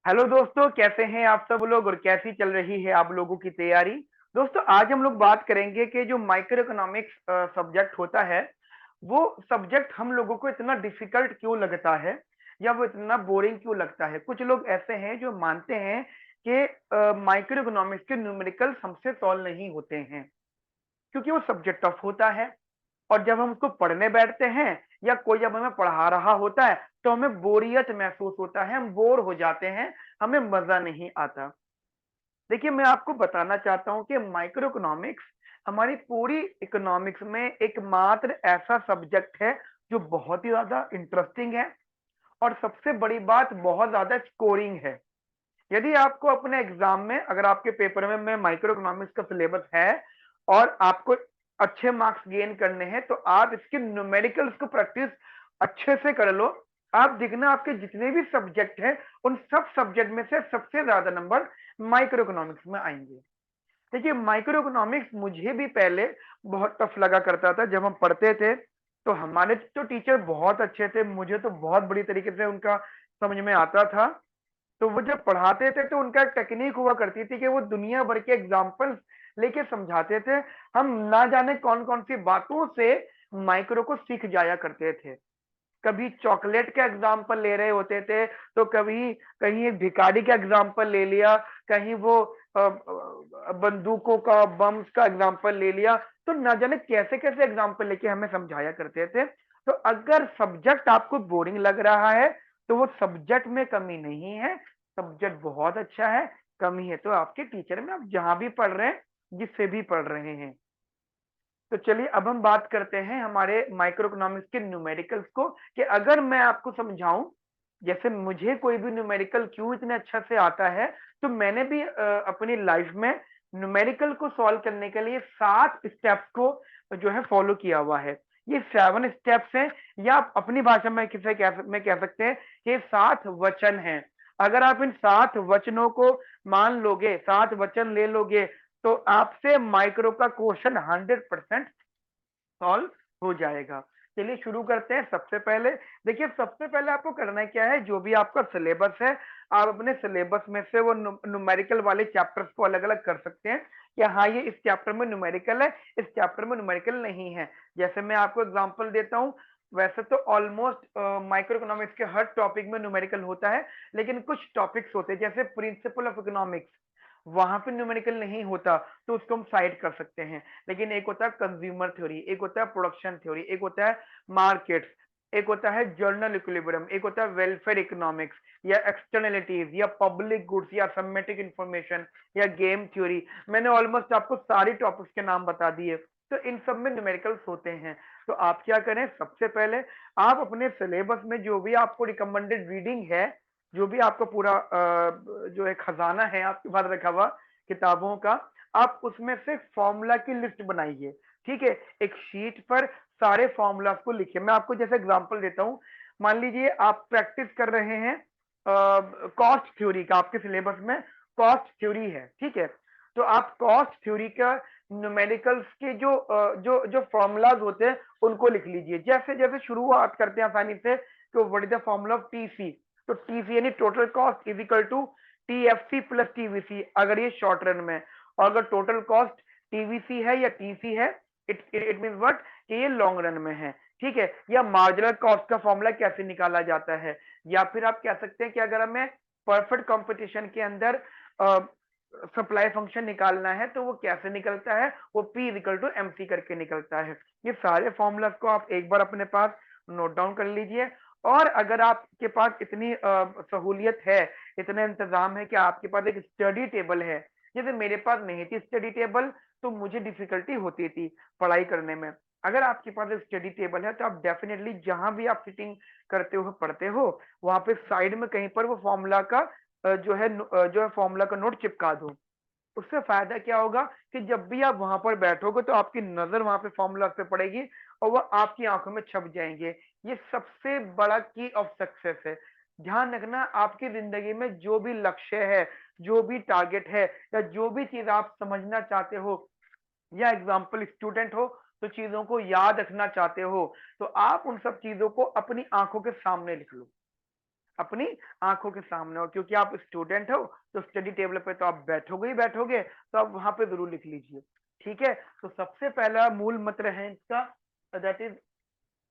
Hello दोस्तों, कैसे हैं आप सब लोग और कैसी चल रही है आप लोगों की तैयारी। दोस्तों, आज हम लोग बात करेंगे कि जो माइक्रो इकोनॉमिक्स सब्जेक्ट होता है, वो सब्जेक्ट हम लोगों को इतना डिफिकल्ट क्यों लगता है या वो इतना बोरिंग क्यों लगता है। कुछ लोग ऐसे हैं जो मानते हैं कि माइक्रो इकोनॉमिक्स के न्यूमेरिकल्स हमसे सॉल्व नहीं होते हैं क्योंकि वो सब्जेक्ट टफ होता है। और जब हम उसको पढ़ने बैठते हैं या कोई जब हमें पढ़ा रहा होता है तो हमें बोरियत महसूस होता है, हम बोर हो जाते हैं, हमें मजा नहीं आता। देखिए, मैं आपको बताना चाहता हूं कि माइक्रो इकोनॉमिक्स हमारी पूरी इकोनॉमिक्स में एकमात्र ऐसा सब्जेक्ट है जो बहुत ही ज्यादा इंटरेस्टिंग है और सबसे बड़ी बात बहुत ज्यादा स्कोरिंग है। यदि आपको अपने एग्जाम में, अगर आपके पेपर में माइक्रो इकोनॉमिक्स का सिलेबस है और आपको अच्छे मार्क्स गेन करने हैं तो आप इसके न्यूमेरिकल्स को प्रैक्टिस अच्छे से कर लो। आप देखना, आपके जितने भी सब्जेक्ट हैं उन सब सब्जेक्ट में से सबसे ज्यादा नंबर माइक्रो इकोनॉमिक्स में आएंगे। देखिए, माइक्रो इकोनॉमिक्स मुझे भी पहले बहुत टफ लगा करता था। जब हम पढ़ते थे तो हमारे तो टीचर बहुत अच्छे थे, मुझे तो बहुत बड़ी तरीके से उनका समझ में आता था। तो वो जब पढ़ाते थे तो उनका टेक्निक हुआ करती थी कि वो दुनिया भर के एग्जाम्पल्स लेके समझाते थे। हम ना जाने कौन कौन सी बातों से माइक्रो को सीख जाया करते थे। कभी चॉकलेट का एग्जाम्पल ले रहे होते थे तो कभी कहीं एक भिखारी का एग्जाम्पल ले लिया, कहीं वो बंदूकों का, बम्स का एग्जाम्पल ले लिया। तो ना जाने कैसे कैसे एग्जाम्पल लेके हमें समझाया करते थे। तो अगर सब्जेक्ट आपको बोरिंग लग रहा है तो वो सब्जेक्ट में कमी नहीं है, सब्जेक्ट बहुत अच्छा है। कमी है तो आपके टीचर में, आप जहां भी पढ़ रहे हैं, जिससे भी पढ़ रहे हैं। तो चलिए, अब हम बात करते हैं हमारे माइक्रो इकोनॉमिक्स के न्यूमेरिकल्स को, कि अगर मैं आपको समझाऊं जैसे मुझे कोई भी न्यूमेरिकल क्यों इतने अच्छा से आता है। तो मैंने भी अपनी लाइफ में न्यूमेरिकल को सॉल्व करने के लिए 7 स्टेप्स को जो है फॉलो किया हुआ है। ये 7 स्टेप्स हैं, या आप अपनी भाषा में में कह सकते हैं कि ये 7 वचन हैं। अगर आप इन 7 वचनों को मान लोगे, 7 वचन ले लोगे, तो आपसे माइक्रो का क्वेश्चन 100% सॉल्व हो जाएगा। चलिए शुरू करते हैं। सबसे पहले देखिए, सबसे पहले आपको करना क्या है, जो भी आपका सिलेबस है, आप अपने सिलेबस में से वो न्यूमेरिकल वाले चैप्टर्स को अलग अलग कर सकते हैं कि हाँ, ये इस चैप्टर में न्यूमेरिकल है, इस चैप्टर में न्यूमेरिकल नहीं है। जैसे मैं आपको एग्जांपल देता हूं, वैसे तो ऑलमोस्ट माइक्रो इकोनॉमिक्स के हर टॉपिक में न्यूमेरिकल होता है, लेकिन कुछ टॉपिक्स होते हैं जैसे प्रिंसिपल ऑफ इकोनॉमिक्स, वहां पे न्यूमेरिकल नहीं होता, तो उसको हम साइड कर सकते हैं। लेकिन एक होता है कंज्यूमर थ्योरी, एक होता है प्रोडक्शन थ्योरी, एक होता है मार्केट्स, एक होता है जर्नल इक्विलिब्रियम, एक होता है वेलफेयर इकोनॉमिक्स या एक्सटर्नलिटीज या पब्लिक गुड्स या समेटिक इंफॉर्मेशन या गेम थ्योरी। मैंने ऑलमोस्ट आपको सारी टॉपिक्स के नाम बता दिए। तो इन सब में न्यूमेरिकल्स होते हैं। तो आप क्या करें, सबसे पहले आप अपने सिलेबस में जो भी आपको रिकमेंडेड रीडिंग है, जो भी आपका पूरा जो है खजाना है आपके पास रखा हुआ किताबों का, आप उसमें से फॉर्मूला की लिस्ट बनाइए। ठीक है, एक शीट पर सारे फॉर्मूलाज को लिखिए। मैं आपको जैसे एग्जांपल देता हूं, मान लीजिए आप प्रैक्टिस कर रहे हैं कॉस्ट थ्योरी का, आपके सिलेबस में कॉस्ट थ्योरी है। ठीक है, तो आप कॉस्ट थ्योरी का न्यूमेरिकल्स के जो जो फॉर्मूलाज होते हैं उनको लिख लीजिए। जैसे जैसे शुरुआत करते हैं आसानी से, तो what is the formula of TC. तो टीसी यानी total cost is equal to TFC plus TVC, अगर ये शॉर्ट रन में। और अगर टोटल कॉस्ट टीवीसी है या टीसी है, इट मीन व्हाट, कि ये लॉन्ग रन में है। ठीक है, या मार्जिनल कॉस्ट का फॉर्मूला कैसे निकाला जाता है, या फिर आप कह सकते हैं कि अगर हमें परफेक्ट कंपटीशन के अंदर सप्लाई फंक्शन निकालना है तो वो कैसे निकलता है, वो P is equal to MC करके निकलता है। ये सारे फॉर्मूलाज को आप एक बार अपने पास नोट डाउन कर लीजिए। और अगर आपके पास इतनी सहूलियत है, इतना इंतजाम है कि आपके पास एक स्टडी टेबल है, जैसे मेरे पास नहीं थी स्टडी टेबल, तो मुझे डिफिकल्टी होती थी पढ़ाई करने में। अगर आपके पास एक स्टडी टेबल है तो आप डेफिनेटली जहां भी आप सिटिंग करते हो, पढ़ते हो, वहां पे साइड में कहीं पर वो फॉर्मूला का जो है फॉर्मूला का नोट चिपका दो। उससे फायदा क्या होगा कि जब भी आप वहां पर बैठोगे तो आपकी नजर वहां पे फॉर्मूला पे पड़ेगी और वह आपकी आंखों में छप जाएंगे। ये सबसे बड़ा की ऑफ सक्सेस है। ध्यान रखना, आपकी जिंदगी में जो भी लक्ष्य है, जो भी टारगेट है, या जो भी चीज आप समझना चाहते हो, या एग्जाम्पल स्टूडेंट हो तो चीजों को याद रखना चाहते हो, तो आप उन सब चीजों को अपनी आंखों के सामने लिख लो। अपनी आंखों के सामने, और क्योंकि आप स्टूडेंट हो तो स्टडी टेबल पे तो आप बैठोगे ही बैठोगे, तो आप वहां पे जरूर लिख लीजिए। ठीक है, तो सबसे पहला मूल मंत्र है इसका, दैट इज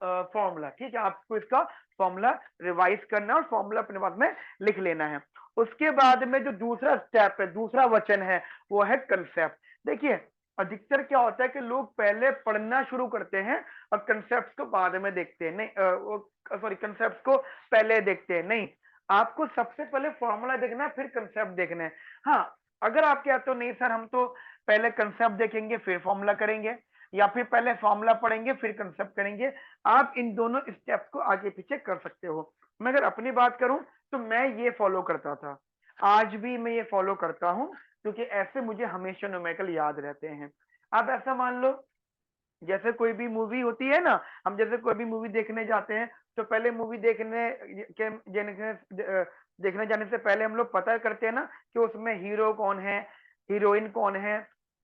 फॉर्मूला। ठीक है, आपको इसका फॉर्मूला रिवाइज करना है और फॉर्मूला अपने पास में लिख लेना है। उसके बाद में जो दूसरा स्टेप है, दूसरा वचन है, वो है कंसेप्ट। देखिए, अधिकतर क्या होता है कि लोग पहले पढ़ना शुरू करते हैं और कंसेप्ट को बाद में देखते हैं, नहीं सॉरी, कंसेप्ट को पहले देखते हैं, नहीं, आपको सबसे पहले फॉर्मूला देखना है, फिर कंसेप्ट देखना है। हाँ, अगर आप कहते हो नहीं सर हम तो पहले कंसेप्ट देखेंगे फिर फॉर्मूला करेंगे, या फिर पहले फॉर्मूला पढ़ेंगे फिर कंसेप्ट करेंगे, आप इन दोनों स्टेप्स को आगे पीछे कर सकते हो। मैं अगर अपनी बात करूं तो मैं ये फॉलो करता था, आज भी मैं ये फॉलो करता हूं, क्योंकि ऐसे मुझे हमेशा न्यूमेरिकल याद रहते हैं। अब ऐसा मान लो, जैसे कोई भी मूवी होती है ना, हम जैसे कोई भी मूवी देखने जाते हैं, तो पहले मूवी देखने जाने से पहले हम लोग पता करते हैं ना कि उसमें हीरो कौन है, हीरोइन कौन है।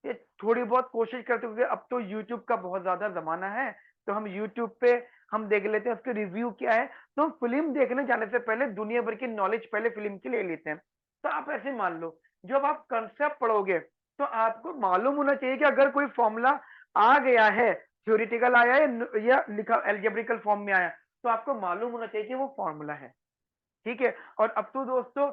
ये थोड़ी बहुत कोशिश करते हुए, अब तो यूट्यूब का बहुत ज्यादा जमाना है, तो हम यूट्यूब पे हम देख लेते हैं उसके रिव्यू क्या है। तो फिल्म देखने जाने से पहले दुनिया भर की नॉलेज पहले फिल्म की ले लेते हैं। तो आप ऐसे मान लो, जब आप कंसेप्ट पढ़ोगे तो आपको मालूम होना चाहिए कि अगर कोई फॉर्मूला आ गया है, थ्योरेटिकल आया है या लिखा एल्जेब्रिकल फॉर्म में आया, तो आपको मालूम होना चाहिए कि वो फॉर्मूला है। ठीक है, और अब तो दोस्तों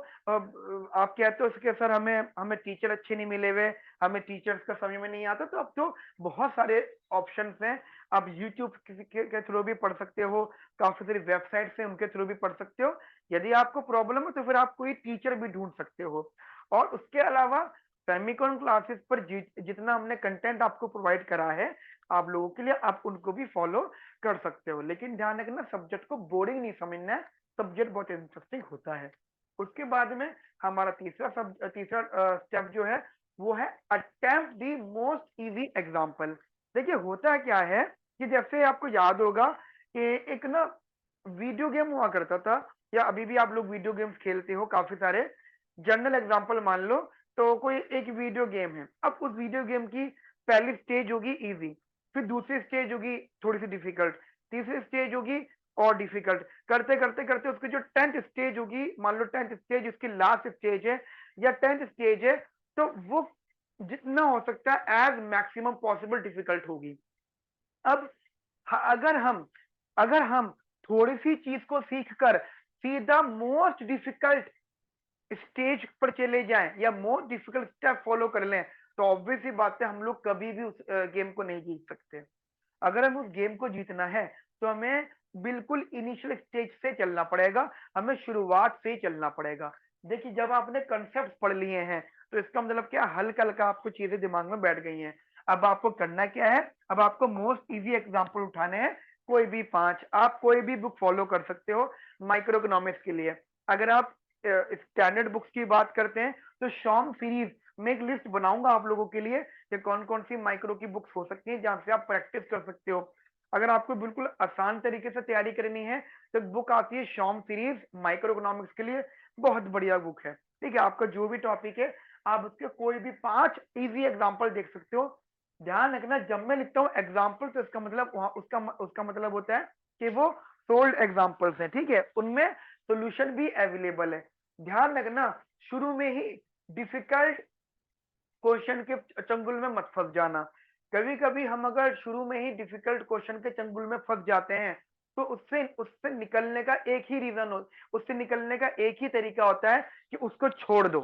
आप कहते हो कि सर हमें हमें टीचर अच्छे नहीं मिले हुए, हमें टीचर्स का समझ में नहीं आता, तो अब तो बहुत सारे ऑप्शंस हैं। आप यूट्यूब के थ्रू भी पढ़ सकते हो, काफी सारी वेबसाइट्स हैं उनके थ्रू भी पढ़ सकते हो। यदि आपको प्रॉब्लम है तो फिर आप कोई टीचर भी ढूंढ सकते हो। और उसके अलावा फेमिकॉन क्लासेस पर जितना हमने कंटेंट आपको प्रोवाइड करा है आप लोगों के लिए, आप उनको भी फॉलो कर सकते हो। लेकिन ध्यान रखना, सब्जेक्ट को बोरिंग नहीं समझना है, सब्जेक्ट बहुत इंटरेस्टिंग होता है। उसके बाद में हमारा तीसरा स्टेप जो है वो है attempt the most easy example. देखिए, होता क्या है कि जैसे आपको याद होगा कि एक ना वीडियो गेम हुआ करता था, या अभी भी आप लोग वीडियो गेम्स खेलते हो काफी सारे। जनरल एग्जांपल मान लो, तो कोई एक वीडियो गेम है, अब उस वीडियो गेम की पहली स्टेज होगी इजी, फिर दूसरी स्टेज होगी थोड़ी सी डिफिकल्ट, तीसरी स्टेज होगी और डिफिकल्ट, करते करते करते उसकी जो 10th स्टेज होगी, मान लो 10th स्टेज उसकी लास्ट स्टेज है या 10th स्टेज है, तो वो जितना हो सकता है एज मैक्सिमम पॉसिबल डिफिकल्ट होगी। अब अगर हम थोड़ी सी चीज को सीख कर सीधा मोस्ट डिफिकल्ट स्टेज पर चले जाएं या मोस्ट डिफिकल्ट स्टेप फॉलो कर लें, तो ऑब्वियस ही बात है हम लोग कभी भी उस गेम को नहीं जीत सकते। अगर हम उस गेम को जीतना है तो हमें बिल्कुल इनिशियल स्टेज से चलना पड़ेगा, हमें शुरुआत से ही चलना पड़ेगा। देखिए, जब आपने कंसेप्ट पढ़ लिए हैं तो इसका मतलब क्या, हल्का हल्का आपको चीजें दिमाग में बैठ गई हैं। अब आपको करना क्या है, अब आपको मोस्ट इजी एग्जांपल उठाने हैं, कोई भी 5, आप कोई भी बुक फॉलो कर सकते हो माइक्रो इकोनॉमिक्स के लिए। अगर आप स्टैंडर्ड बुक्स की बात करते हैं तो शॉम सीरीज में एक लिस्ट बनाऊंगा आप लोगों के लिए कि कौन कौन सी माइक्रो की बुक्स हो सकती हैं जहां से आप प्रैक्टिस कर सकते हो। अगर आपको बिल्कुल आसान तरीके से तैयारी करनी है तो बुक आती है शॉम सीरीज माइक्रो इकोनॉमिक्स के लिए, बहुत बढ़िया बुक है। ठीक है, आपका जो भी टॉपिक है आप उसके कोई भी 5 इजी एग्जाम्पल देख सकते हो। ध्यान रखना, जब मैं लिखता हूँ एग्जाम्पल तो इसका मतलब वहां उसका मतलब होता है कि वो सोल्ड एग्जाम्पल्स हैं। ठीक है, उनमें सोल्यूशन भी अवेलेबल है। ध्यान रखना, शुरू में ही डिफिकल्ट क्वेश्चन के चंगुल में मत फंस जाना। कभी कभी हम अगर शुरू में ही डिफिकल्ट क्वेश्चन के चंगुल में फंस जाते हैं तो उससे उससे निकलने का एक ही रीजन हो उससे निकलने का एक ही तरीका होता है कि उसको छोड़ दो,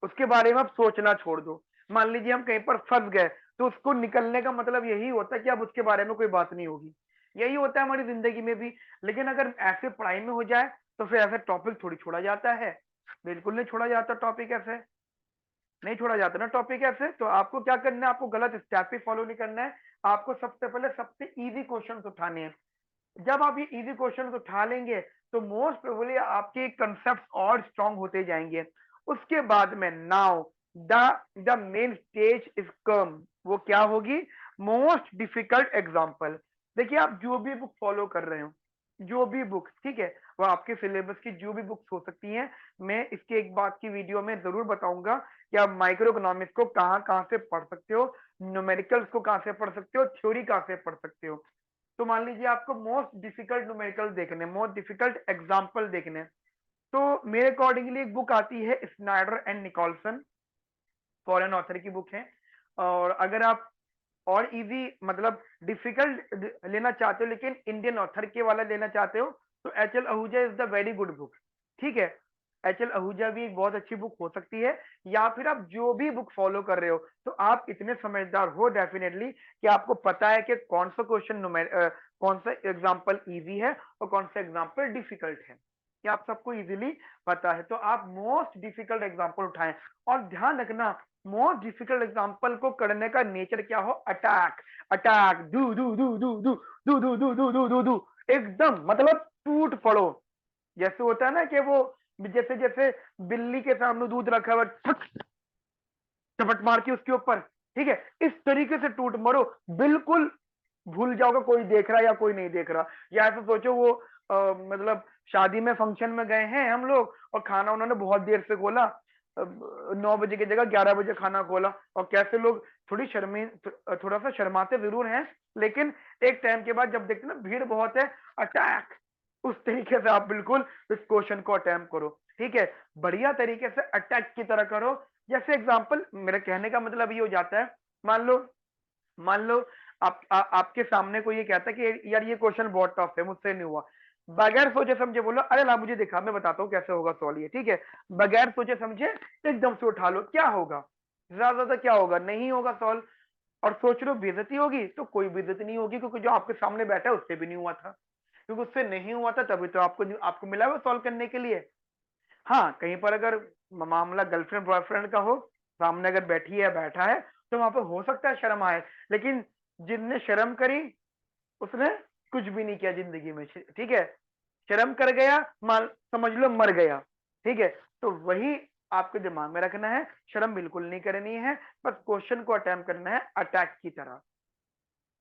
उसके बारे में आप सोचना छोड़ दो। मान लीजिए हम कहीं पर फंस गए, तो उसको निकलने का मतलब यही होता है कि अब उसके बारे में कोई बात नहीं होगी। यही होता है हमारी जिंदगी में भी। लेकिन अगर ऐसे पढ़ाई में हो जाए तो फिर ऐसे टॉपिक थोड़ी छोड़ा जाता है, बिल्कुल नहीं छोड़ा जाता टॉपिक ऐसे, नहीं छोड़ा जाता ना टॉपिक ऐसे। तो आपको क्या करना है, आपको गलत स्टेप भी फॉलो नहीं करना है, आपको सबसे पहले सबसे इजी क्वेश्चंस उठाने हैं। जब आप ये इजी क्वेश्चंस उठा लेंगे तो मोस्ट प्रोबेबली आपके कंसेप्ट और स्ट्रांग होते जाएंगे। उसके बाद में now the the main stage is come, वो क्या होगी, मोस्ट डिफिकल्ट एग्जांपल। देखिए, आप जो भी बुक फॉलो कर रहे हो, जो भी बुक, ठीक है, वो आपके सिलेबस की जो भी बुक्स हो सकती हैं, मैं इसके एक बात की वीडियो में जरूर बताऊंगा कि आप माइक्रो इकोनॉमिक्स को कहाँ कहाँ से पढ़ सकते हो, न्यूमेरिकल्स को कहाँ से पढ़ सकते हो, थ्योरी कहाँ से पढ़ सकते हो। तो मान लीजिए आपको मोस्ट डिफिकल्ट न्यूमेरिकल देखने, मोस्ट डिफिकल्ट एग्जाम्पल देखने, तो मेरे अकॉर्डिंगली एक बुक आती है Snyder and Nicholson, foreign author की बुक है। और अगर आप और इजी मतलब डिफिकल्ट लेना चाहते हो लेकिन इंडियन ऑथर के वाला लेना चाहते हो, तो H L Ahuja is the very good book. ठीक है, एच एल आहूजा भी एक बहुत अच्छी बुक हो सकती है। या फिर आप जो भी बुक फॉलो कर रहे हो, तो आप इतने समझदार हो डेफिनेटली कि आपको पता है कि कौन सा क्वेश्चन कौन सा एग्जाम्पल इजी है और कौन सा एग्जाम्पल डिफिकल्ट है, ये आप सबको इजीली पता है। तो आप मोस्ट डिफिकल्ट एग्जाम्पल उठाएं। और ध्यान रखना, मोस्ट डिफिकल्ट एग्जाम्पल को करने का नेचर क्या हो, अटैक। अटैक, दू दू दू दू दू दू दू दू दू दू दू दू, एकदम मतलब टूट पड़ो। जैसे होता है ना कि वो जैसे जैसे बिल्ली के सामने दूध रखा हुआ, चपट मार के उसके ऊपर, ठीक है, इस तरीके से टूट मरो, बिल्कुल भूल जाओगे कोई देख रहा या कोई नहीं देख रहा। या ऐसा सोचो वो मतलब शादी में फंक्शन में गए हैं हम लोग और खाना उन्होंने बहुत देर से खोला, 9 बजे की जगह 11 बजे खाना खोला, और कैसे लोग थोड़ा सा शर्माते जरूर हैं, लेकिन एक टाइम के बाद जब देखते ना भीड़ बहुत है, अटैक, उस तरीके से आप बिल्कुल इस क्वेश्चन को अटेम्प्ट करो। ठीक है, बढ़िया तरीके से अटैक की तरह करो। जैसे एग्जाम्पल, मेरे कहने का मतलब ये हो जाता है, मान लो मान लो आपके सामने कोई ये कहता है कि यार ये क्वेश्चन बहुत टफ है, मुझसे नहीं हुआ, बगैर सोचे समझे बोलो अरे ला मुझे दिखा, मैं बताता हूँ कैसे होगा सॉल्व ये। ठीक है, बगैर सोचे समझे एकदम से उठा लो, क्या होगा, ज्यादा ज्यादा क्या होगा, नहीं होगा सॉल्व। और सोच लो बेइज्जती होगी, तो कोई बेइज्जती नहीं होगी, क्योंकि जो आपके सामने बैठा है उससे भी नहीं हुआ था, क्योंकि उससे नहीं हुआ था तभी तो आपको आपको मिला हुआ सॉल्व करने के लिए। हाँ, कहीं पर अगर मामला गर्लफ्रेंड बॉयफ्रेंड का हो, सामने अगर बैठी है बैठा है, तो वहां पर हो सकता है शर्म आए, लेकिन जिनने शर्म करी उसने कुछ भी नहीं किया जिंदगी में। ठीक है, शर्म कर गया, मान समझ लो मर गया। ठीक है, तो वही आपके दिमाग में रखना है, शर्म बिल्कुल नहीं करनी है, बस क्वेश्चन को अटेम्प्ट करना है अटैक की तरह।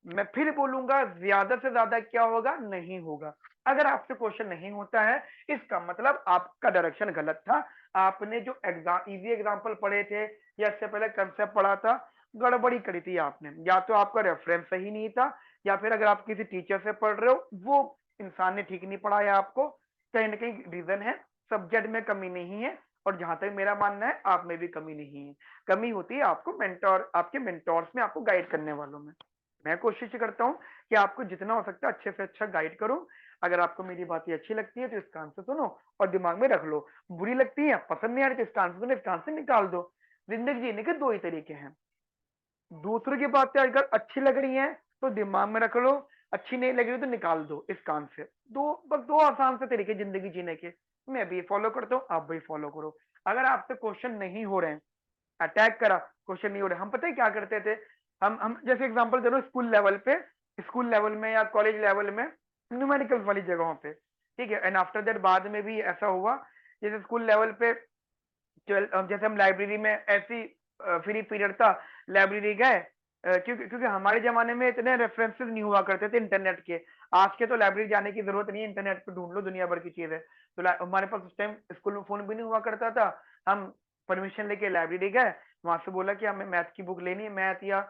मैं फिर बोलूंगा, ज्यादा से ज्यादा क्या होगा, नहीं होगा। अगर आपसे क्वेश्चन नहीं होता है, इसका मतलब आपका डायरेक्शन गलत था। आपने जो एग्जाम इजी एग्जाम्पल पढ़े थे या इससे पहले कंसेप्ट पढ़ा था, गड़बड़ी करी थी आपने, या तो आपका रेफरेंस सही नहीं था, या फिर अगर आप किसी टीचर से पढ़ रहे हो वो इंसान ने ठीक नहीं पढ़ाया आपको, कहीं ना कहीं रीजन है, सब्जेक्ट में कमी नहीं है। और जहां तक मेरा मानना है, आप में भी कमी नहीं है, कमी होती है आपको मेंटोर, आपके मेंटोर्स में, आपको गाइड करने वालों में। मैं कोशिश करता हूँ कि आपको जितना हो सकता है अच्छे से अच्छा गाइड करूं। अगर आपको मेरी बातें अच्छी लगती है तो इसका आंसर सुनो और दिमाग में रख लो, बुरी लगती है, पसंद नहीं आ रही, तो इसका आंसर सुनो, इसका आंसर निकाल दो। जिंदगी जीने के दो ही तरीके हैं, दूसरों की बातें अगर अच्छी लग रही हैं तो दिमाग में रख लो, अच्छी नहीं लग रही तो निकाल दो इसका आंसर। बस दो आसान से तरीके जिंदगी जीने के, मैं भी फॉलो करता हूँ, आप भी फॉलो करो। अगर आपसे क्वेश्चन नहीं हो रहे हैं, अटैक करा, क्वेश्चन नहीं हो रहे, हम पता है क्या करते थे, हम जैसे एग्जांपल दे रहा हूँ, स्कूल लेवल पे, स्कूल लेवल में या कॉलेज लेवल में, न्यूमेरिकल वाली जगहों पे। ठीक है, एंड आफ्टर दैट बाद में भी ऐसा हुआ, जैसे स्कूल लेवल पे जैसे हम लाइब्रेरी में ऐसी फ्री पीरियड था, लाइब्रेरी गए, क्योंकि क्योंकि हमारे जमाने में इतने रेफरेंसेस नहीं हुआ करते थे इंटरनेट के। आज के तो लाइब्रेरी जाने की जरूरत नहीं है, इंटरनेट पे ढूंढ लो दुनिया भर की चीजें। तो हमारे पास उस टाइम स्कूल में फोन भी नहीं हुआ करता था, हम परमिशन लेके लाइब्रेरी गए, वहां से बोला कि हमें मैथ की बुक लेनी है, मैथ या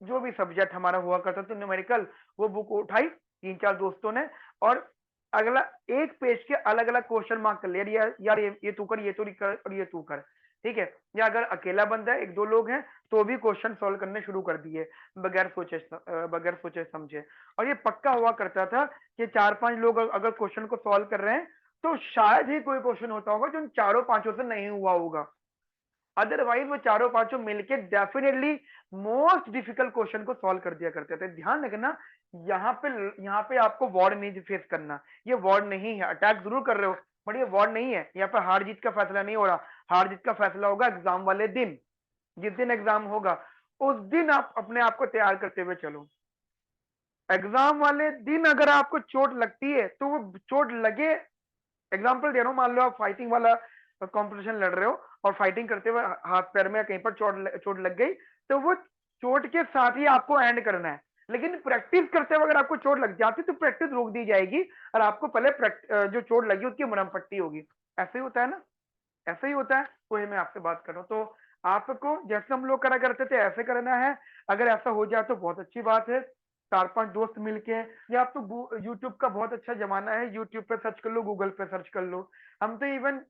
जो भी सब्जेक्ट हमारा हुआ करता था न्यूमेरिकल, वो बुक उठाई तीन चार दोस्तों ने, और अगला एक पेज के अलग अलग क्वेश्चन मार्क कर लिया, यार ये तू कर, ये तू कर, और ये तू कर। ठीक है, या अगर अकेला बंदा है, एक दो लोग हैं, तो भी क्वेश्चन सॉल्व करने शुरू कर दिए बगैर सोचे समझे। और ये पक्का हुआ करता था कि चार पांच लोग अगर क्वेश्चन को सॉल्व कर रहे हैं, तो शायद ही कोई क्वेश्चन होता होगा जो उन चारों पांचों से नहीं हुआ होगा, अदरवाइज वो चारों पांचों मिलके डेफिनेटली मोस्ट डिफिकल्ट क्वेश्चन को सॉल्व कर दिया करते थे। ध्यान रखना, यहाँ पे आपको वार्ड नहीं फेस करना, ये वार्ड नहीं है, अटैक जरूर कर रहे हो, बट ये वार्ड नहीं है, यहाँ पर हार जीत का फैसला नहीं हो रहा। हार जीत का फैसला होगा एग्जाम वाले दिन, जिस दिन एग्जाम होगा उस दिन आप अपने आप को तैयार करते हुए चलो। एग्जाम वाले दिन अगर आपको चोट लगती है तो वो चोट लगे, एग्जाम्पल दे रहा हूँ, मान लो आप फाइटिंग वाला कंपटीशन लड़ रहे हो और फाइटिंग करते हुए हाथ पैर में कहीं पर चोट लग गई, तो वो चोट के साथ ही आपको एंड करना है। लेकिन प्रैक्टिस करते हुए अगर आपको चोट लग जाती तो प्रैक्टिस रोक दी जाएगी, और आपको पहले जो चोट लगी उसकी मरहम पट्टी होगी। ऐसे ही होता है ना, ऐसे ही होता है, वही मैं आपसे बात कर रहा हूँ। तो आपको जैसे हम लोग करा करते थे ऐसे करना है। अगर ऐसा हो जाए तो बहुत अच्छी बात है, 4-5 दोस्त मिलके, या आप तो यूट्यूब का बहुत अच्छा जमाना है, यूट्यूब पे सर्च कर लो, गूगल पे सर्च कर लो। हम तो इवन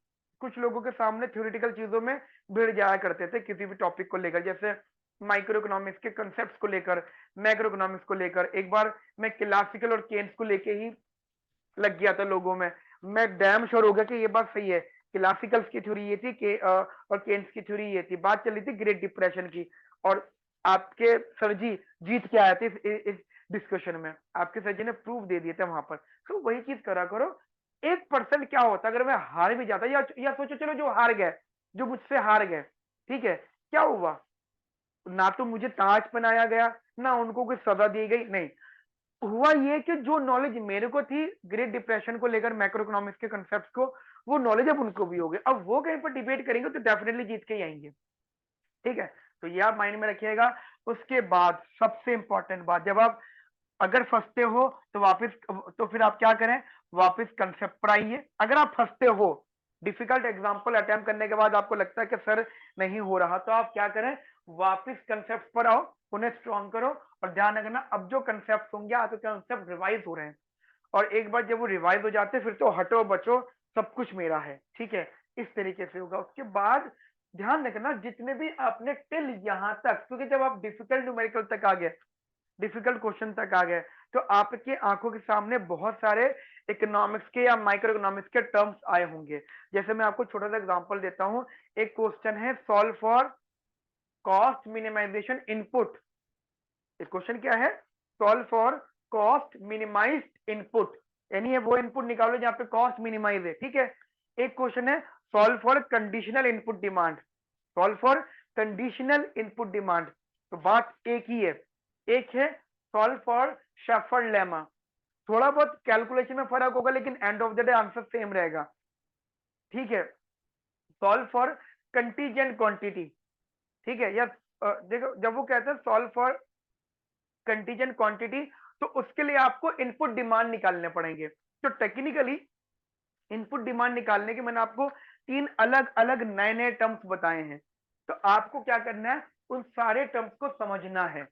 कुछ लोगों के सामने थ्योरेटिकल चीजों में भिड़ जाया करते थे किसी भी टॉपिक को लेकर, जैसे माइक्रो इकोनॉमिक्स के कंसेप्ट को लेकर, मैक्रो इकोनॉमिक्स को लेकर। एक बार मैं क्लासिकल और केन्स को लेके ही लग गया था लोगों में। मैं डैम श्योर हो गया कि ये बात सही है, क्लासिकल्स की थ्योरी ये थी कि और केन्स की थ्योरी ये थी। बात चली थी ग्रेट डिप्रेशन की, और आपके सर जी जीत के आए थे इस डिस्कशन में, आपके सर जी ने प्रूफ दे दिए थे वहां पर। तो वही चीज करा करो। 1% क्या होता अगर मैं हार भी जाता, या सोचो चलो जो हार गए, जो मुझसे हार गए, ठीक है, क्या हुआ? ना तो मुझे ताज पहनाया गया, ना उनको कोई सजा दी गई, नहीं। हुआ ये कि जो नॉलेज मेरे को थी ग्रेट डिप्रेशन को लेकर, मैक्रो इकोनॉमिक्स के कंसेप्ट को, वो नॉलेज अब उनको भी हो गई। अब वो कहीं पर डिबेट करेंगे तो डेफिनेटली जीत के ही आएंगे। ठीक है, तो ये आप माइंड में रखिएगा। उसके बाद सबसे इंपॉर्टेंट बात, जब आप अगर फंसते हो तो वापस, तो फिर आप क्या करें, वापस कंसेप्ट पर आइए। अगर आप फंसते हो, डिफिकल्ट एग्जांपल अटेम्प्ट करने के बाद आपको लगता है कि सर नहीं हो रहा, तो आप क्या करें, वापस कंसेप्ट पर आओ, उन्हें स्ट्रॉन्ग करो। और ध्यान रखना, अब जो कंसेप्ट होंगे आपके कंसेप्ट रिवाइज हो रहे हैं, और एक बार जब वो रिवाइज हो जाते हैं फिर तो हटो बचो, सब कुछ मेरा है। ठीक है, इस तरीके से होगा। उसके बाद ध्यान रखना, जितने भी आपने टिल यहां तक, क्योंकि जब आप डिफिकल्ट न्यूमेरिकल तक आ गए, डिफिकल्ट क्वेश्चन तक आ गए, तो आपके आंखों के सामने बहुत सारे इकोनॉमिक्स के या माइक्रो इकोनॉमिक्स के टर्म्स आए होंगे। जैसे मैं आपको छोटा सा एग्जांपल देता हूं। एक क्वेश्चन है, solve for cost minimization input. एक क्वेश्चन क्या है, solve for cost minimized input, यानी ये वो इनपुट निकालो जहां पे कॉस्ट मिनिमाइज है। ठीक है। एक क्वेश्चन है, solve for conditional input demand, solve for conditional input demand. तो बात एक ही है। एक है सॉल्व फॉर शेफर्ड लेमा, थोड़ा बहुत कैलकुलेशन में फर्क होगा लेकिन end of the day answer same रहेगा। ठीक है। सॉल्व फॉर कंटीजेंट क्वांटिटी, ठीक है, या देखो जब वो कहते हैं सॉल्व फॉर कंटीजेंट क्वांटिटी, तो उसके लिए आपको इनपुट डिमांड निकालने पड़ेंगे। तो टेक्निकली इनपुट डिमांड निकालने के मैंने आपको 3 अलग अलग नए नए टर्म्स बताए हैं। तो आपको क्या करना है, उन सारे टर्म्स को समझना है,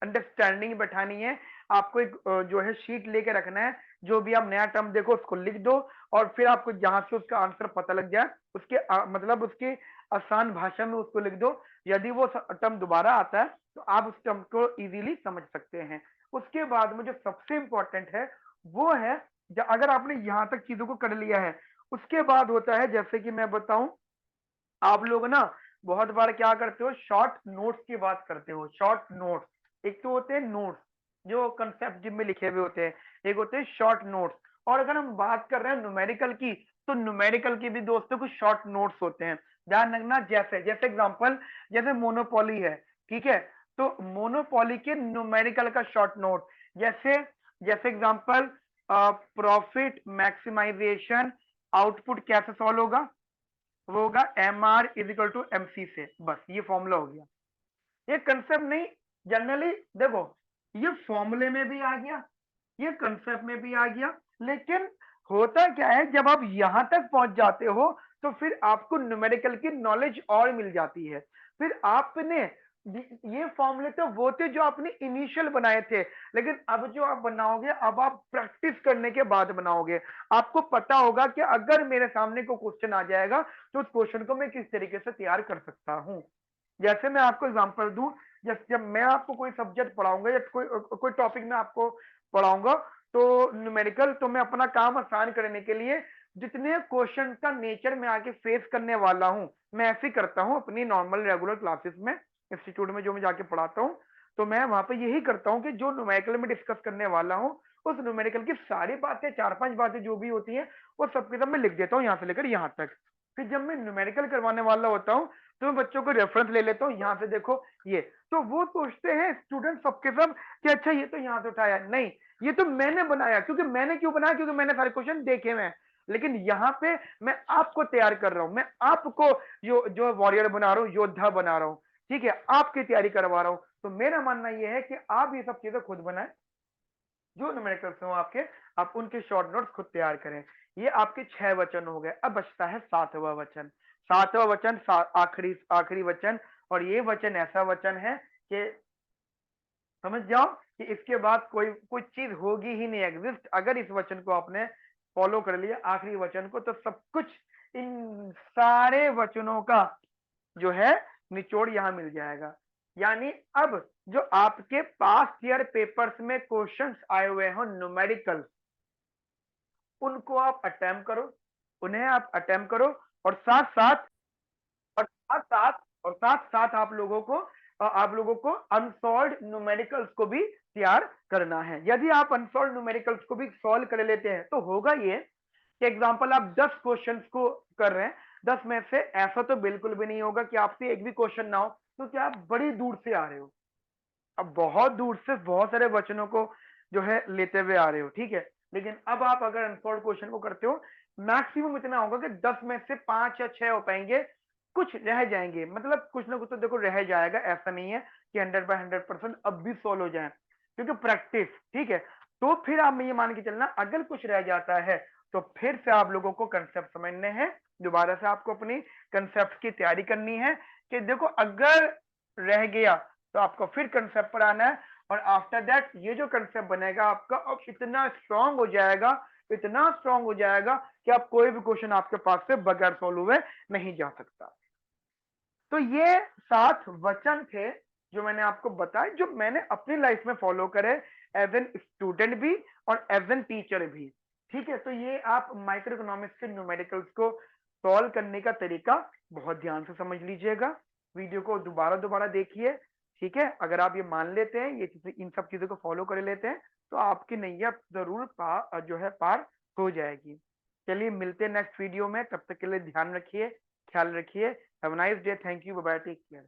अंडरस्टैंडिंग बैठानी है। आपको एक जो है शीट लेके रखना है, जो भी आप नया टर्म देखो उसको लिख दो, और फिर आपको जहां से उसका आंसर पता लग जाए, उसके मतलब उसकी आसान भाषा में उसको लिख दो। यदि वो टर्म दोबारा आता है तो आप उस टर्म को इजीली समझ सकते हैं। उसके बाद में जो सबसे इंपॉर्टेंट है वो है, अगर आपने यहां तक चीजों को कर लिया है, उसके बाद होता है, जैसे कि मैं बताऊं, आप लोग ना बहुत बार क्या करते हो, शॉर्ट नोट्स की बात करते हो। शॉर्ट नोट्स, एक तो होते हैं नोट्स जो कंसेप्ट जिम में लिखे हुए होते हैं, एक होते हैं शॉर्ट नोट्स। और अगर हम बात कर रहे हैं न्यूमेरिकल की, तो न्यूमेरिकल की भी दोस्तों कुछ शॉर्ट नोट्स होते हैं, ध्यान रखना। जैसे जैसे एग्जांपल, जैसे मोनोपोली है, ठीक है, तो मोनोपोली के न्यूमेरिकल का शॉर्ट नोट, जैसे जैसे एग्जांपल, प्रॉफिट मैक्सिमाइजेशन आउटपुट कैसे सॉल्व होगा, वो होगा M R is equal to M C से, बस ये फॉर्मूला हो गया। ये कंसेप्ट नहीं, जनरली देखो, ये फॉर्मूले में भी आ गया, ये कंसेप्ट में भी आ गया, लेकिन होता क्या है, जब आप यहां तक पहुंच जाते हो तो फिर आपको न्यूमेरिकल की नॉलेज और मिल जाती है। फिर आपने ये फॉर्मूले तो वो थे जो आपने इनिशियल बनाए थे, लेकिन अब जो आप बनाओगे, अब आप प्रैक्टिस करने के बाद बनाओगे। आपको पता होगा कि अगर मेरे सामने कोई क्वेश्चन आ जाएगा तो उस क्वेश्चन को मैं किस तरीके से तैयार कर सकता हूं। जैसे मैं आपको एग्जांपल दूं, जब मैं आपको कोई सब्जेक्ट पढ़ाऊंगा या कोई टॉपिक में आपको पढ़ाऊंगा, तो न्यूमेरिकल, तो मैं अपना काम आसान करने के लिए जितने क्वेश्चन का नेचर में आके फेस करने वाला हूं, मैं ऐसे ही करता हूं अपनी नॉर्मल रेगुलर क्लासेस में, इंस्टीट्यूट में जो मैं जाके पढ़ाता हूं। तो मैं वहां पे यही करता हूं कि जो न्यूमेरिकल में डिस्कस करने वाला हूं, उस न्यूमेरिकल की सारी बातें, 4-5 बातें जो भी होती हैं, वो सबके सब मैं लिख देता हूँ यहां से लेकर यहां तक। फिर जब मैं न्यूमेरिकल करवाने वाला होता हूँ, तो मैं बच्चों को रेफरेंस ले लेता हूँ, यहाँ से देखो ये। तो वो सोचते हैं स्टूडेंट सबके सब कि अच्छा ये तो यहाँ से उठाया, नहीं, ये तो मैंने बनाया। क्योंकि मैंने क्यों बनाया, क्योंकि मैंने सारे क्वेश्चन देखे हुए हैं। लेकिन यहाँ पे मैं आपको तैयार कर रहा हूँ, मैं आपको जो वॉरियर बना रहा हूँ, योद्धा बना रहा हूँ। ठीक है, आपकी तैयारी करवा रहा हूँ। तो मेरा मानना यह है कि आप ये सब चीजें खुद बनाएं, जो न्यूमेरिकल्स हो आपके, आप उनके शॉर्ट नोट्स खुद तैयार करें। ये आपके 6 वचन हो गए। अब बचता है 7वां वचन। 7वां वचन आखिरी आखिरी वचन, और ये वचन ऐसा वचन है कि समझ जाओ, कि इसके बाद कोई कुछ चीज होगी ही नहीं एग्जिस्ट। अगर इस वचन को आपने फॉलो कर लिया आखिरी वचन को, तो सब कुछ इन सारे वचनों का जो है निचोड़ यहां मिल जाएगा। यानी अब जो आपके पास्ट ईयर पेपर्स में क्वेश्चंस आए हुए हो न्यूमेरिकल, उनको आप अटेम्प्ट करो, उन्हें आप अटेम्प्ट करो, और साथ साथ और साथ साथ साथ साथ आप लोगों को अनसॉल्व न्यूमेरिकल्स को भी तैयार करना है। यदि आप अनसॉल्व न्यूमेरिकल्स को भी सॉल्व कर लेते हैं तो होगा ये कि एग्जांपल आप 10 क्वेश्चंस को कर रहे हैं, 10 में से ऐसा तो बिल्कुल भी नहीं होगा कि आपसे एक भी क्वेश्चन ना हो, क्योंकि आप बड़ी दूर से आ रहे हो, अब बहुत दूर से बहुत सारे वचनों को जो है लेते हुए आ रहे हो, ठीक है। लेकिन अब आप अगर अनसॉल्व क्वेश्चन को करते हो, मैक्सिमम इतना होगा कि 10 में से 5 या 6 हो पाएंगे, कुछ रह जाएंगे, मतलब कुछ ना कुछ तो देखो रह जाएगा, ऐसा नहीं है कि 100/100% अब भी सॉल्व हो जाए, क्योंकि प्रैक्टिस, ठीक है। तो फिर आप ये मान के चलना, अगर कुछ रह जाता है तो फिर से आप लोगों को कंसेप्ट समझने हैं, दोबारा से आपको अपनी कंसेप्ट की तैयारी करनी है कि देखो अगर रह गया तो आपको फिर कंसेप्ट पर आना है, और आफ्टर दैट ये जो कंसेप्ट बनेगा आपका अब इतना स्ट्रांग हो जाएगा, इतना स्ट्रांग हो जाएगा कि आप कोई भी क्वेश्चन आपके पास से बगैर सॉल्व हुए नहीं जा सकता। तो ये 7 वचन थे जो मैंने आपको बताए, जो मैंने अपनी लाइफ में फॉलो करे एज एन स्टूडेंट भी और एज एन टीचर भी, ठीक है। तो ये आप माइक्रो इकोनॉमिक्स के न्यूमेरिकल्स को सॉल्व करने का तरीका बहुत ध्यान से समझ लीजिएगा, वीडियो को दोबारा दोबारा देखिए, ठीक है। अगर आप ये मान लेते हैं, ये चीजें, इन सब चीजों को फॉलो कर लेते हैं, तो आपकी नैया जरूर जो है पार हो जाएगी। चलिए मिलते हैं नेक्स्ट वीडियो में, तब तक के लिए ध्यान रखिए, ख्याल रखिए। Have a nice day, thank you, bye bye, take care.